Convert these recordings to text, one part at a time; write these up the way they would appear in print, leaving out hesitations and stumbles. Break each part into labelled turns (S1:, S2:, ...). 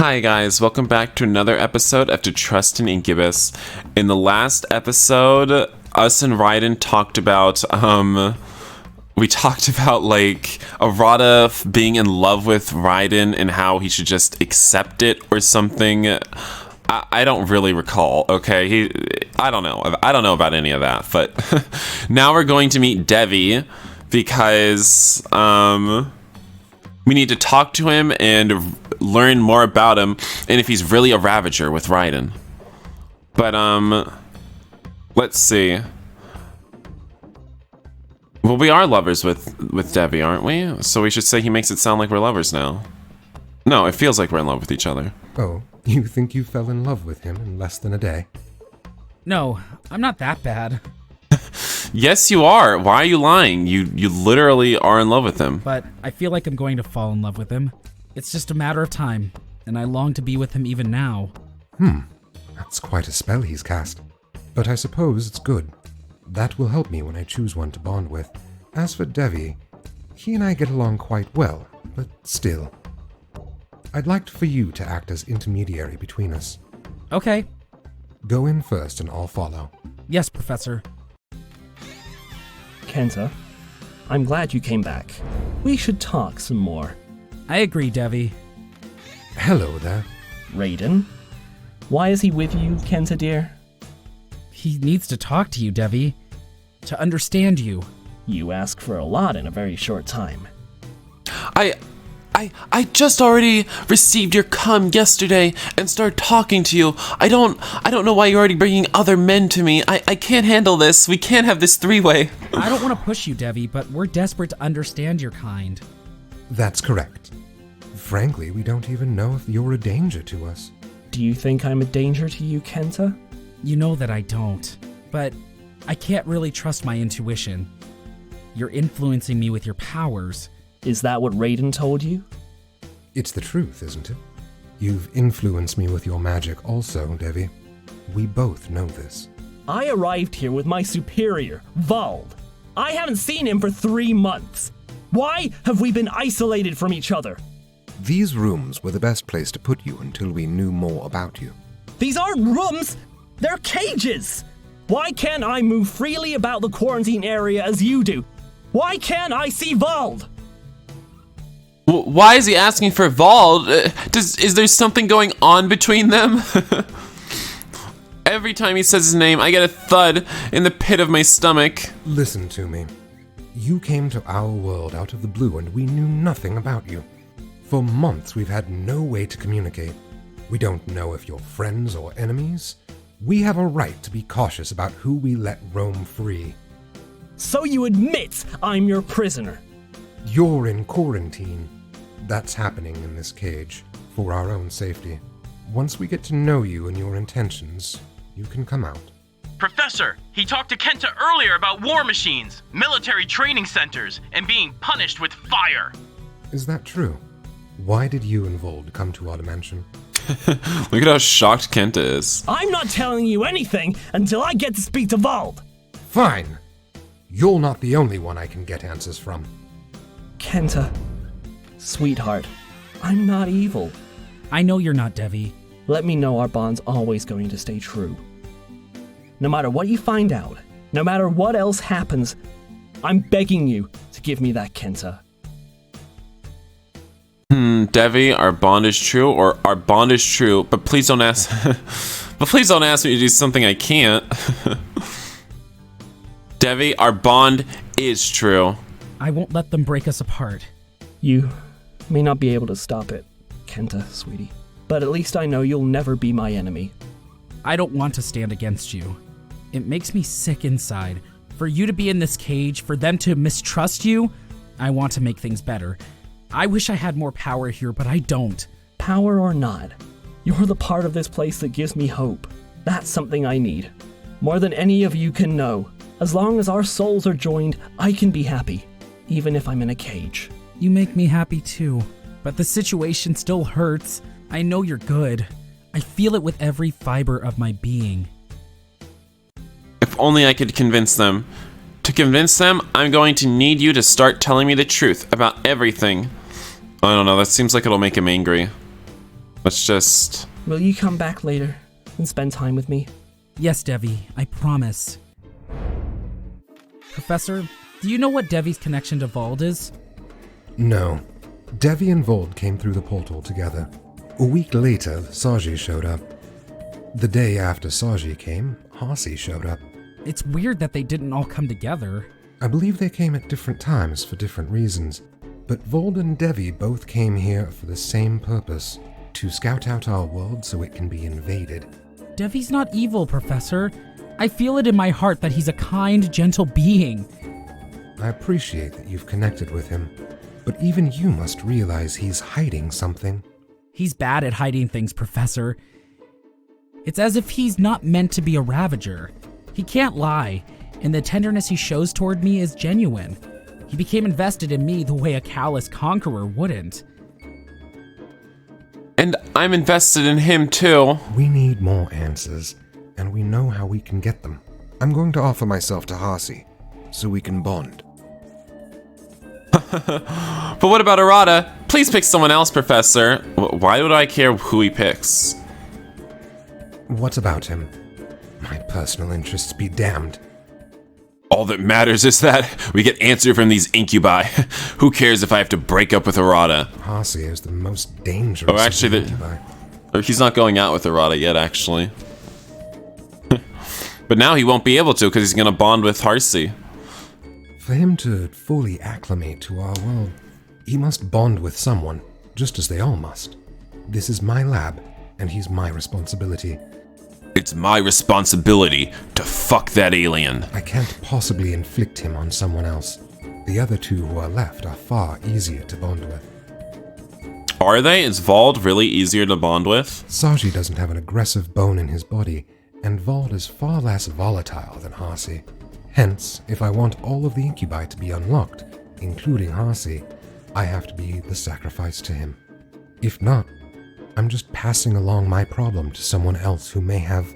S1: Hi guys, welcome back to another episode of To Trust in Incubus. In the last episode, us and Raiden talked about, like Arata being in love with Raiden and how he should just accept it or something. I don't really recall, okay? I don't know about any of that, but now we're going to meet Devi because, we need to talk to him and learn more about him and if he's really a Ravager with Raiden. But, let's see. Well, we are lovers with Devi, aren't we? So we should say he makes it sound like we're lovers now. No, it feels like we're in love with each other.
S2: Oh, you think you fell in love with him in less than a day?
S3: No, I'm not that bad.
S1: Yes, you are. Why are you lying? You literally are in love with him.
S3: But I feel like I'm going to fall in love with him. It's just a matter of time, and I long to be with him even now.
S2: That's quite a spell he's cast. But I suppose it's good. That will help me when I choose one to bond with. As for Devi, he and I get along quite well, but still. I'd like for you to act as intermediary between us.
S3: Okay.
S2: Go in first and I'll follow.
S3: Yes, Professor.
S4: Kenta, I'm glad you came back. We should talk some more.
S3: I agree, Devi.
S2: Hello there.
S4: Raiden? Why is he with you, Kenta dear?
S3: He needs to talk to you, Devi. To understand you.
S4: You ask for a lot in a very short time.
S1: I just already received your cum yesterday and started talking to you. I don't know why you're already bringing other men to me. I can't handle this. We can't have this three-way.
S3: I don't want to push you, Devi, but we're desperate to understand your kind.
S2: That's correct. Frankly, we don't even know if you're a danger to us.
S4: Do you think I'm a danger to you, Kenta?
S3: You know that I don't, but I can't really trust my intuition. You're influencing me with your powers.
S4: Is that what Raiden told you?
S2: It's the truth, isn't it? You've influenced me with your magic also, Devi. We both know this.
S4: I arrived here with my superior, Vald. I haven't seen him for 3 months. Why have we been isolated from each other?
S2: These rooms were the best place to put you until we knew more about you.
S4: These aren't rooms! They're cages! Why can't I move freely about the quarantine area as you do? Why can't I see Vald?
S1: Why is he asking for Vald? Is there something going on between them? Every time he says his name, I get a thud in the pit of my stomach.
S2: Listen to me. You came to our world out of the blue and we knew nothing about you. For months we've had no way to communicate. We don't know if you're friends or enemies. We have a right to be cautious about who we let roam free.
S4: So you admit I'm your prisoner?
S2: You're in quarantine. That's happening in this cage, for our own safety. Once we get to know you and your intentions, you can come out.
S5: Professor, he talked to Kenta earlier about war machines, military training centers, and being punished with fire.
S2: Is that true? Why did you and Vold come to our dimension?
S1: Look at how shocked Kenta is.
S4: I'm not telling you anything until I get to speak to Vald.
S2: Fine. You're not the only one I can get answers from.
S4: Kenta, sweetheart, I'm not evil.
S3: I know you're not, Devi.
S4: Let me know our bond's always going to stay true. No matter what you find out, no matter what else happens, I'm begging you to give me that Kenta.
S1: Devi, our bond is true, or our bond is true, but please don't ask but please don't ask me to do something I can't. Devi, our bond is true.
S3: I won't let them break us apart.
S4: You may not be able to stop it, Kenta, sweetie, but at least I know you'll never be my enemy.
S3: I don't want to stand against you. It makes me sick inside. For you to be in this cage, for them to mistrust you, I want to make things better. I wish I had more power here, but I don't.
S4: Power or not, you're the part of this place that gives me hope. That's something I need. More than any of you can know. As long as our souls are joined, I can be happy, even if I'm in a cage.
S3: You make me happy too, but the situation still hurts. I know you're good. I feel it with every fiber of my being.
S1: If only I could convince them. To convince them, I'm going to need you to start telling me the truth about everything. I don't know, that seems like it'll make him angry. Let's just...
S4: Will you come back later and spend time with me?
S3: Yes, Devi, I promise. Professor, do you know what Devi's connection to Vald is?
S2: No. Devi and Vold came through the portal together. A week later, Saji showed up. The day after Saji came, Harsi showed up.
S3: It's weird that they didn't all come together.
S2: I believe they came at different times for different reasons, but Vold and Devi both came here for the same purpose, to scout out our world so it can be invaded.
S3: Devi's not evil, Professor. I feel it in my heart that he's a kind, gentle being.
S2: I appreciate that you've connected with him, but even you must realize he's hiding something.
S3: He's bad at hiding things, Professor. It's as if he's not meant to be a Ravager. He can't lie, and the tenderness he shows toward me is genuine. He became invested in me the way a callous conqueror wouldn't.
S1: And I'm invested in him too.
S2: We need more answers, and we know how we can get them. I'm going to offer myself to Harsi, so we can bond.
S1: But what about Arata? Please pick someone else, Professor. Why would I care who he picks?
S2: What about him? My personal interests be damned.
S1: All that matters is that we get answer from these incubi. Who cares if I have to break up with Arata?
S2: Harsi is the most dangerous.
S1: Oh, actually,
S2: of the incubi.
S1: He's not going out with Arata yet, actually. But now he won't be able to because he's going to bond with Harsi.
S2: For him to fully acclimate to our world, he must bond with someone, just as they all must. This is my lab, and he's my responsibility.
S1: It's my responsibility to fuck that alien.
S2: I can't possibly inflict him on someone else. The other two who are left are far easier to bond with.
S1: Are they? Is Vald really easier to bond with?
S2: Saji doesn't have an aggressive bone in his body, and Vald is far less volatile than Harsi. Hence, if I want all of the incubi to be unlocked, including Harsi, I have to be the sacrifice to him. If not, I'm just passing along my problem to someone else who may have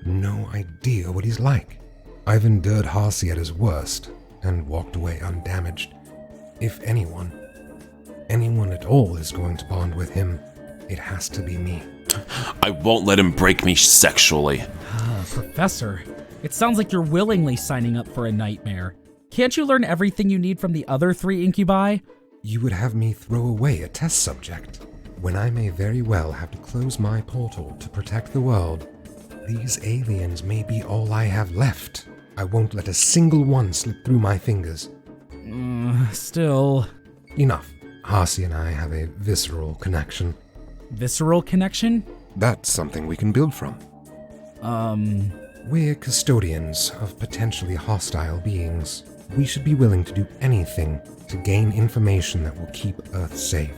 S2: no idea what he's like. I've endured Harsi at his worst and walked away undamaged. If anyone at all is going to bond with him, it has to be me.
S1: I won't let him break me sexually.
S3: Professor, it sounds like you're willingly signing up for a nightmare. Can't you learn everything you need from the other 3 incubi?
S2: You would have me throw away a test subject, when I may very well have to close my portal to protect the world. These aliens may be all I have left. I won't let a single one slip through my fingers.
S3: Still...
S2: Enough. Harsi and I have a visceral connection.
S3: Visceral connection?
S2: That's something we can build from. We're custodians of potentially hostile beings. We should be willing to do anything to gain information that will keep Earth safe.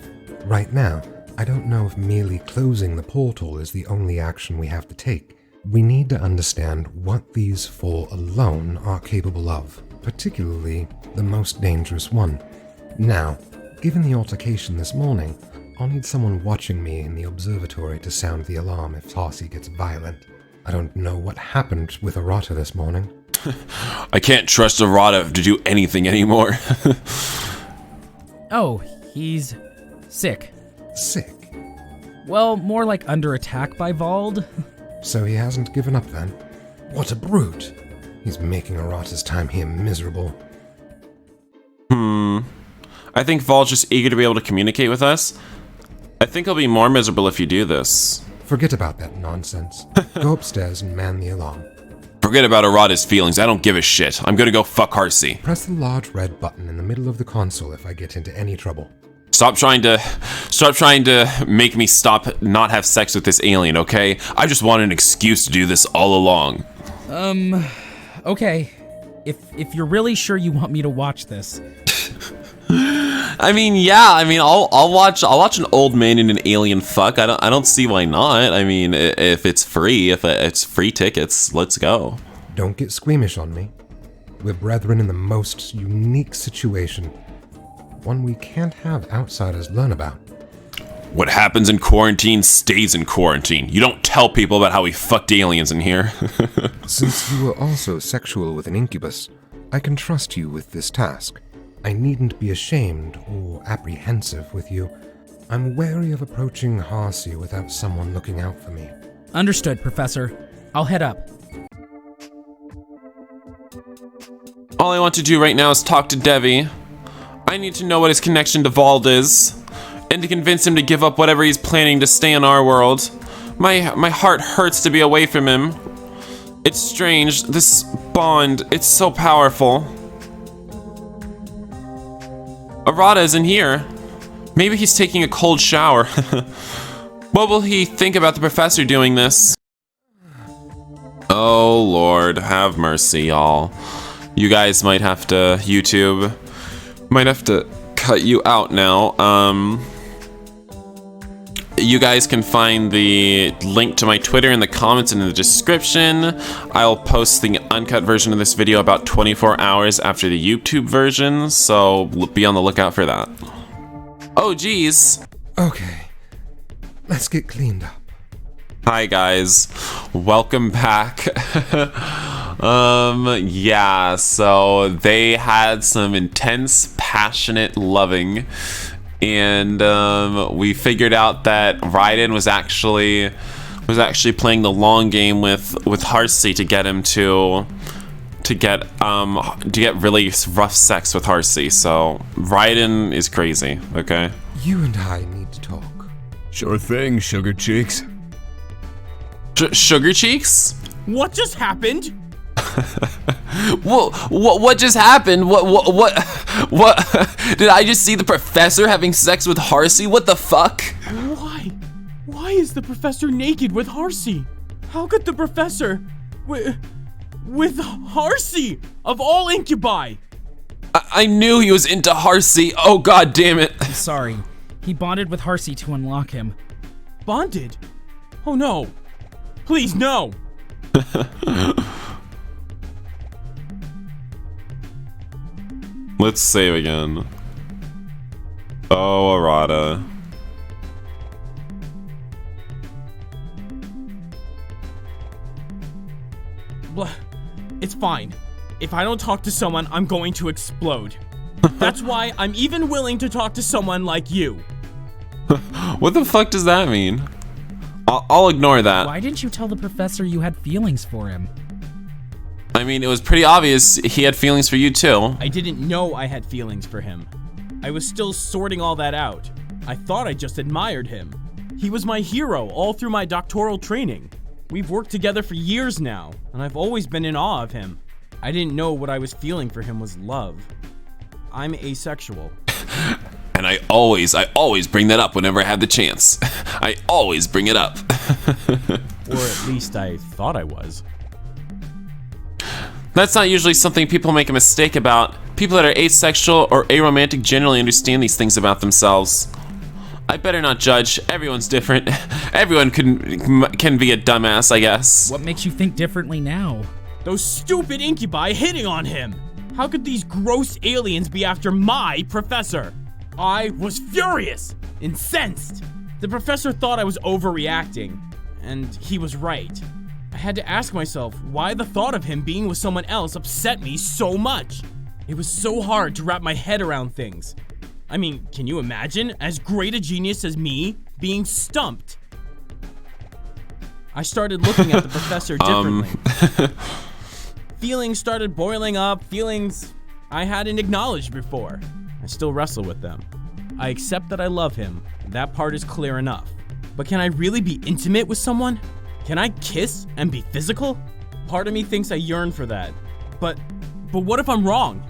S2: Right now, I don't know if merely closing the portal is the only action we have to take. We need to understand what these 4 alone are capable of, particularly the most dangerous one. Now, given the altercation this morning, I'll need someone watching me in the observatory to sound the alarm if Harsi gets violent. I don't know what happened with Arata this morning.
S1: I can't trust Arata to do anything anymore.
S3: Oh, he's sick.
S2: Sick?
S3: Well, more like under attack by Vald.
S2: So he hasn't given up then? What a brute! He's making Arata's time here miserable.
S1: I think Vald's just eager to be able to communicate with us. I think he'll be more miserable if you do this.
S2: Forget about that nonsense. Go upstairs and man the alarm.
S1: Forget about Arata's feelings. I don't give a shit. I'm gonna go fuck Harsi.
S2: Press the large red button in the middle of the console if I get into any trouble.
S1: Stop trying to make me not have sex with this alien, okay? I just want an excuse to do this all along.
S3: Okay. If you're really sure you want me to watch this.
S1: I'll watch an old man and an alien fuck. I don't see why not. I mean, if it's free, if it's free tickets, let's go.
S2: Don't get squeamish on me. We're brethren in the most unique situation. One we can't have outsiders learn about.
S1: What happens in quarantine stays in quarantine. You don't tell people about how we fucked aliens in here.
S2: Since you were also sexual with an incubus, I can trust you with this task. I needn't be ashamed or apprehensive with you. I'm wary of approaching Harsi without someone looking out for me.
S3: Understood, Professor. I'll head up.
S1: All I want to do right now is talk to Devi. I need to know what his connection to Vald is, and to convince him to give up whatever he's planning to stay in our world. My heart hurts to be away from him. It's strange, this bond, it's so powerful. Arata isn't here. Maybe he's taking a cold shower. What will he think about the professor doing this? Oh Lord, have mercy, y'all. You guys might have to, YouTube, might have to cut you out now. You guys can find the link to my Twitter in the comments and in the description. I'll post the uncut version of this video about 24 hours after the YouTube version, so be on the lookout for that. Oh geez.
S2: Okay, let's get cleaned up.
S1: Hi guys, welcome back. Yeah, so they had some intense, passionate loving, and we figured out that Raiden was actually playing the long game with Harsi to get him to get really rough sex with Harsi. So Raiden is crazy. Okay.
S2: You and I need to talk.
S6: Sure thing, sugar cheeks.
S1: Sugar cheeks?
S5: What just happened?
S1: Whoa, what just happened? What did I just see the professor having sex with Harsi? What the fuck?
S5: Why is the professor naked with Harsi? How could the professor with Harsi of all incubi?
S1: I knew he was into Harsi. Oh god damn it.
S3: Sorry. He bonded with Harsi to unlock him.
S5: Bonded? Oh no. Please, no.
S1: Let's save again. Oh, Arata.
S5: Blah. It's fine. If I don't talk to someone, I'm going to explode. That's why I'm even willing to talk to someone like you.
S1: What the fuck does that mean? I'll ignore that.
S3: Why didn't you tell the professor you had feelings for him?
S1: I mean, it was pretty obvious he had feelings for you too.
S5: I didn't know I had feelings for him. I was still sorting all that out. I thought I just admired him. He was my hero all through my doctoral training. We've worked together for years now, and I've always been in awe of him. I didn't know what I was feeling for him was love. I'm asexual.
S1: And I always bring that up whenever I have the chance. I always bring it up.
S5: Or at least I thought I was.
S1: That's not usually something people make a mistake about. People that are asexual or aromantic generally understand these things about themselves. I better not judge. Everyone's different. Everyone can be a dumbass, I guess.
S3: What makes you think differently now?
S5: Those stupid incubi hitting on him! How could these gross aliens be after my professor? I was furious, incensed. The professor thought I was overreacting, and he was right. I had to ask myself why the thought of him being with someone else upset me so much. It was so hard to wrap my head around things. I mean, can you imagine as great a genius as me being stumped? I started looking at the professor differently. Feelings started boiling up, feelings I hadn't acknowledged before. I still wrestle with them. I accept that I love him. That part is clear enough. But can I really be intimate with someone? Can I kiss and be physical? Part of me thinks I yearn for that. But what if I'm wrong?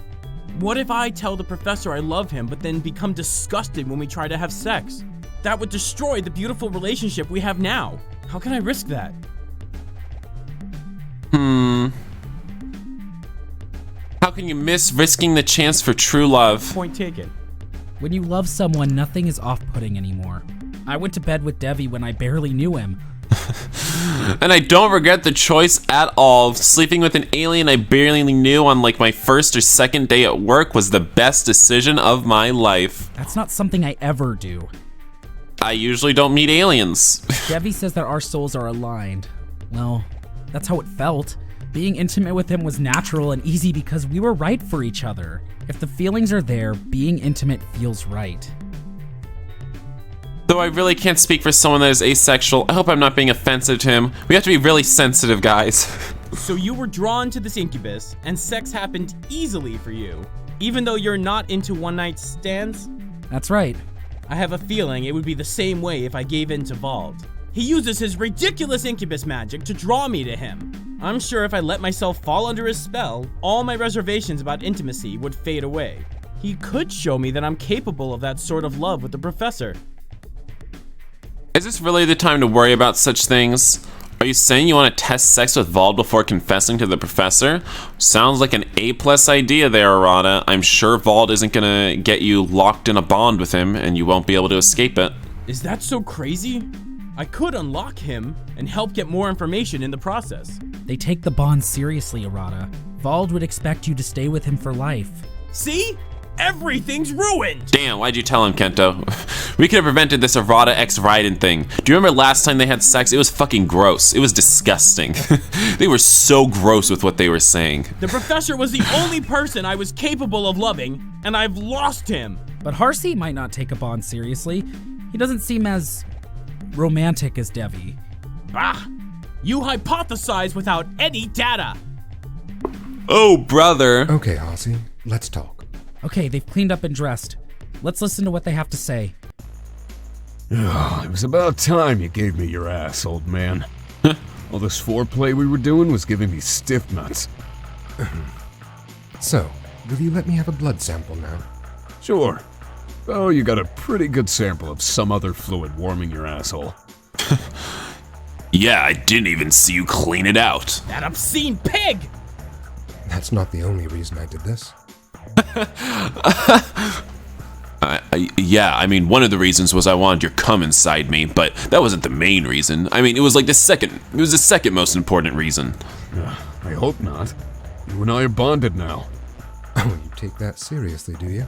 S5: What if I tell the professor I love him, but then become disgusted when we try to have sex? That would destroy the beautiful relationship we have now. How can I risk that?
S1: How can you miss risking the chance for true love?
S5: Point taken.
S3: When you love someone, nothing is off-putting anymore. I went to bed with Devi when I barely knew him.
S1: And I don't regret the choice at all. Sleeping with an alien I barely knew on like my first or second day at work was the best decision of my life.
S3: That's not something I ever do.
S1: I usually don't meet aliens.
S3: Devi says that our souls are aligned. Well, that's how it felt. Being intimate with him was natural and easy because we were right for each other. If the feelings are there, being intimate feels right.
S1: Though I really can't speak for someone that is asexual, I hope I'm not being offensive to him. We have to be really sensitive, guys.
S5: So you were drawn to this incubus, and sex happened easily for you, even though you're not into one-night stands?
S3: That's right.
S5: I have a feeling it would be the same way if I gave in to Vald. He uses his ridiculous incubus magic to draw me to him. I'm sure if I let myself fall under his spell, all my reservations about intimacy would fade away. He could show me that I'm capable of that sort of love with the professor.
S1: Is this really the time to worry about such things? Are you saying you want to test sex with Vald before confessing to the professor? Sounds like an A+ idea there, Arata. I'm sure Vald isn't gonna get you locked in a bond with him, and you won't be able to escape it.
S5: Is that so crazy? I could unlock him and help get more information in the process.
S3: They take the bond seriously, Arata. Vald would expect you to stay with him for life.
S5: See? Everything's ruined!
S1: Damn, why'd you tell him, Kento? We could have prevented this Arata x Raiden thing. Do you remember last time they had sex? It was fucking gross. It was disgusting. They were so gross with what they were saying.
S5: The professor was the only person I was capable of loving, and I've lost him.
S3: But Harsi might not take a bond seriously. He doesn't seem as romantic as Devi.
S5: Ah! You hypothesize without any data!
S1: Oh, brother.
S2: Okay, Harsi, let's talk.
S3: Okay, they've cleaned up and dressed. Let's listen to what they have to say.
S6: It was about time you gave me your ass, old man. All this foreplay we were doing was giving me stiff nuts.
S2: So, will you let me have a blood sample now?
S6: Sure. Oh, you got a pretty good sample of some other fluid warming your asshole.
S1: Yeah, I didn't even see you clean it out.
S5: That obscene pig!
S2: That's not the only reason I did this.
S1: Yeah, I mean, one of the reasons was I wanted your cum inside me, but that wasn't the main reason. I mean, it was the second most important reason.
S6: I hope not. You and I are bonded now.
S2: Oh, you take that seriously, do you?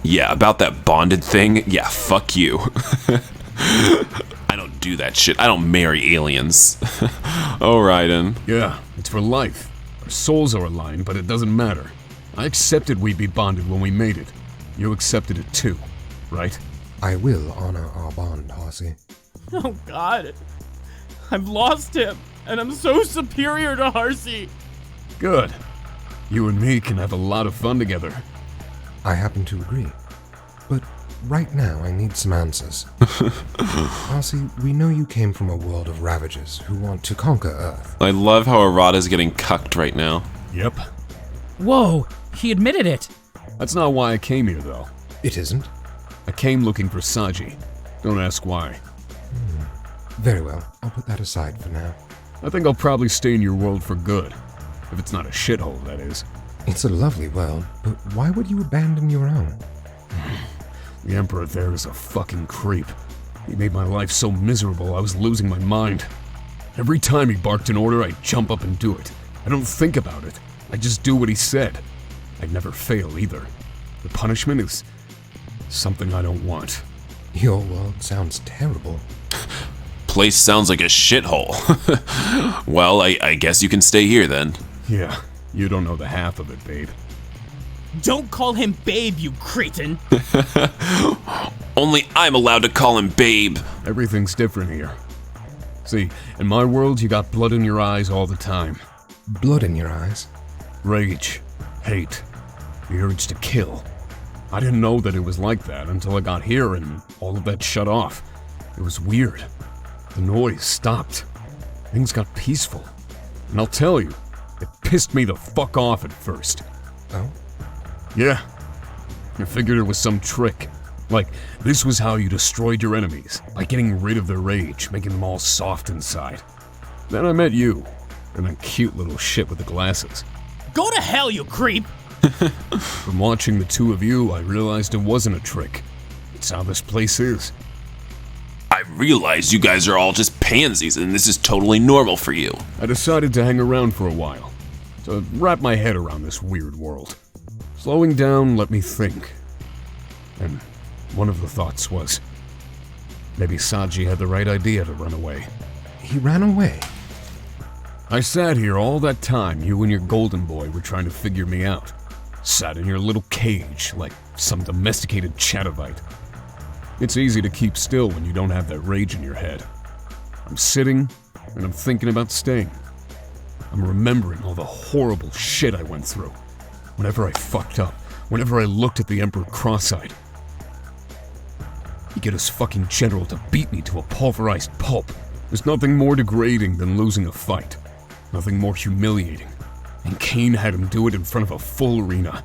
S1: Yeah, about that bonded thing, yeah, fuck you. I don't do that shit. I don't marry aliens. All right, then.
S6: Yeah, it's for life. Our souls are aligned, but it doesn't matter. I accepted we'd be bonded when we made it. You accepted it too, right?
S2: I will honor our bond, Harsi.
S5: Oh god. I've lost him, and I'm so superior to Harsi.
S6: Good. You and me can have a lot of fun together.
S2: I happen to agree. But right now I need some answers. Harsi, we know you came from a world of ravagers who want to conquer Earth.
S1: I love how Arata's getting cucked right now.
S6: Yep.
S3: Whoa, he admitted it.
S6: That's not why I came here, though.
S2: It isn't?
S6: I came looking for Saji. Don't ask why.
S2: Very well, I'll put that aside for now.
S6: I think I'll probably stay in your world for good. If it's not a shithole, that is.
S2: It's a lovely world, but why would you abandon your own?
S6: The Emperor there is a fucking creep. He made my life so miserable I was losing my mind. Every time he barked an order, I'd jump up and do it. I don't think about it. I just do what he said. I'd never fail either. The punishment is something I don't want.
S2: Your world sounds terrible.
S1: Place sounds like a shithole. Well, I guess you can stay here then.
S6: Yeah, you don't know the half of it, babe.
S5: Don't call him babe, you cretin.
S1: Only I'm allowed to call him babe.
S6: Everything's different here. See, in my world, you got blood in your eyes all the time.
S2: Blood in your eyes?
S6: Rage, hate, the urge to kill. I didn't know that it was like that until I got here and all of that shut off. It was weird. The noise stopped. Things got peaceful. And I'll tell you, it pissed me the fuck off at first.
S2: Oh?
S6: Yeah. I figured it was some trick. Like, this was how you destroyed your enemies, by getting rid of their rage, making them all soft inside. Then I met you, and that cute little shit with the glasses.
S5: Go to hell, you creep!
S6: From watching the two of you, I realized it wasn't a trick. It's how this place is.
S1: I realize you guys are all just pansies and this is totally normal for you.
S6: I decided to hang around for a while, to wrap my head around this weird world. Slowing down let me think. And one of the thoughts was, maybe Saji had the right idea to run away.
S2: He ran away?
S6: I sat here all that time you and your golden boy were trying to figure me out. sat in your little cage like some domesticated chattervite. It's easy to keep still when you don't have that rage in your head. I'm sitting, and I'm thinking about staying. I'm remembering all the horrible shit I went through. Whenever I fucked up, whenever I looked at the Emperor cross-eyed. You get his fucking general to beat me to a pulverized pulp. There's nothing more degrading than losing a fight. Nothing more humiliating. And Kane had him do it in front of a full arena.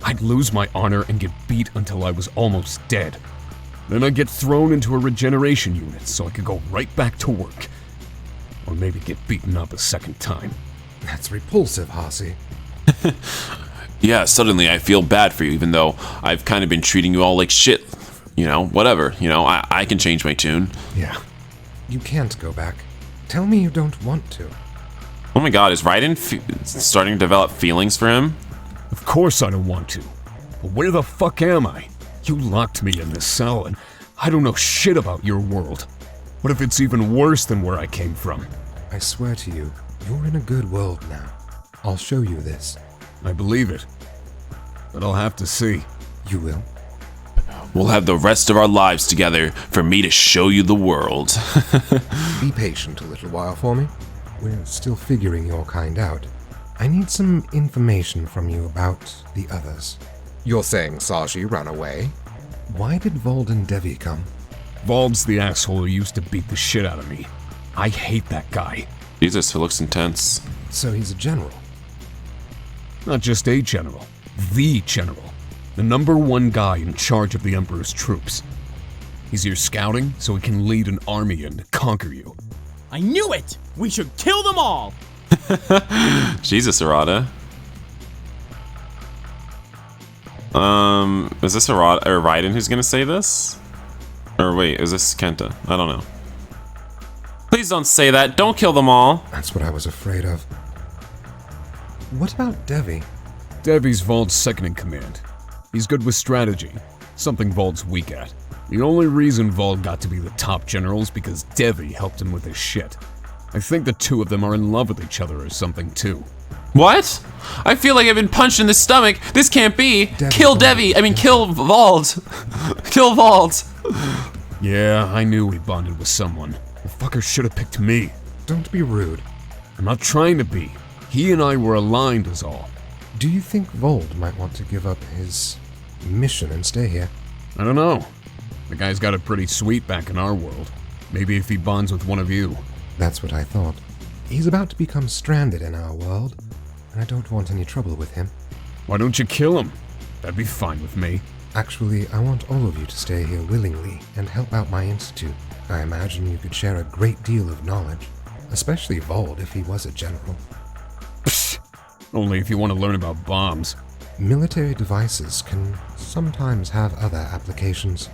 S6: I'd lose my honor and get beat until I was almost dead. Then I'd get thrown into a regeneration unit so I could go right back to work. Or maybe get beaten up a second time.
S2: That's repulsive, Harsi.
S1: Yeah, suddenly I feel bad for you, even though I've kind of been treating you all like shit. You know, whatever. You know, I can change my tune.
S2: Yeah. You can't go back. Tell me you don't want to.
S1: Oh my god, is Raiden starting to develop feelings for him?
S6: Of course I don't want to. But where the fuck am I? You locked me in this cell and I don't know shit about your world. What if it's even worse than where I came from?
S2: I swear to you, you're in a good world now. I'll show you this.
S6: I believe it. But I'll have to see.
S2: You will?
S1: We'll have the rest of our lives together for me to show you the world.
S2: Be patient a little while for me. We're still figuring your kind out. I need some information from you about the others. You're saying Saji ran away? Why did Vold and Devi come?
S6: Vold's the asshole who used to beat the shit out of me. I hate that guy.
S1: Jesus, it looks intense.
S2: So he's a general.
S6: Not just a general. The general. The #1 guy in charge of the Emperor's troops. He's here scouting so he can lead an army and conquer you.
S5: I knew it! We should kill them all!
S1: Jesus, Arata. Is this Arata or Raiden who's gonna say this? Or wait, is this Kenta? I don't know. Please don't say that. Don't kill them all.
S2: That's what I was afraid of. What about Devi?
S6: Devi's Vold's second in command. He's good with strategy, something Vold's weak at. The only reason Vold got to be the top general is because Devi helped him with his shit. I think the two of them are in love with each other or something too.
S1: What? I feel like I've been punched in the stomach. This can't be.
S2: Devi,
S1: Kill Devi. I mean, kill Vold. Kill Vold.
S6: Yeah, I knew he bonded with someone. The fucker should have picked me.
S2: Don't be rude.
S6: I'm not trying to be. He and I were aligned is all.
S2: Do you think Vold might want to give up his mission and stay here?
S6: I don't know. The guy's got it pretty sweet back in our world. Maybe if he bonds with one of you.
S2: That's what I thought. He's about to become stranded in our world, and I don't want any trouble with him.
S6: Why don't you kill him? That'd be fine with me.
S2: Actually, I want all of you to stay here willingly and help out my institute. I imagine you could share a great deal of knowledge, especially Vold if he was a general.
S6: Psst. Only if you want to learn about bombs.
S2: Military devices can sometimes have other applications.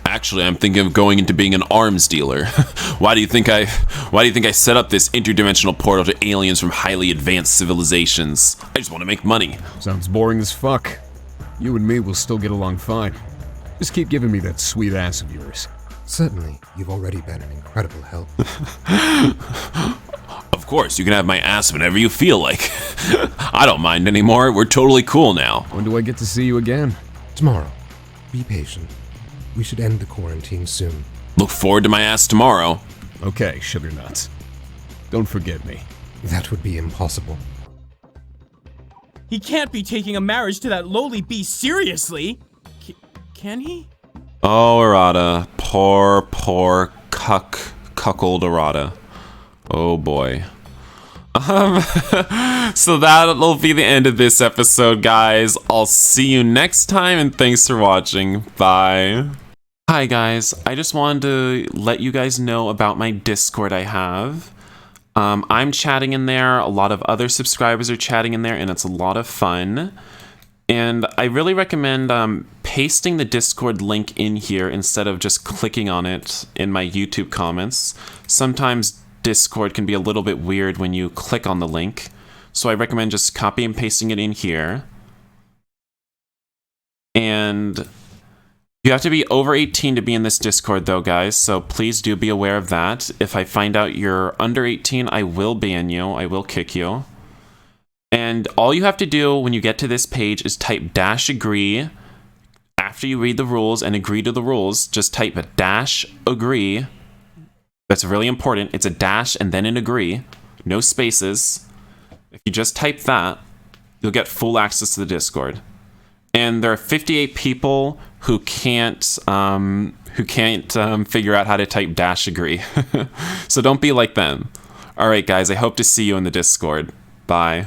S1: Actually, I'm thinking of going into being an arms dealer. Why do you think I set up this interdimensional portal to aliens from highly advanced civilizations? I just want to make money.
S6: Sounds boring as fuck. You and me will still get along fine. Just keep giving me that sweet ass of yours.
S2: Certainly, you've already been an incredible help.
S1: Of course, you can have my ass whenever you feel like. I don't mind anymore. We're totally cool now.
S6: When do I get to see you again?
S2: Tomorrow. Be patient. We should end the quarantine soon.
S1: Look forward to my ass tomorrow.
S6: Okay, sugar nuts. Don't forget me.
S2: That would be impossible.
S5: He can't be taking a marriage to that lowly beast seriously! Can he?
S1: Oh, Arata. Poor cuckold Arata. Oh boy. So that'll be the end of this episode, guys. I'll see you next time, and thanks for watching. Bye. Hi guys, I just wanted to let you guys know about my Discord I have. I'm chatting in there, a lot of other subscribers are chatting in there, and it's a lot of fun. And I really recommend pasting the Discord link in here instead of just clicking on it in my YouTube comments. Sometimes Discord can be a little bit weird when you click on the link, so I recommend just copy and pasting it in here. And you have to be over 18 to be in this Discord though, guys, so please do be aware of that. If I find out you're under 18, I will ban you, I will kick you. And all you have to do when you get to this page is type -agree. After you read the rules and agree to the rules, just type a -agree. That's really important. It's a dash and then an agree. No spaces. If you just type that, you'll get full access to the Discord. And there are 58 people who can't figure out how to type -agree. So don't be like them. All right, guys, I hope to see you in the Discord. Bye.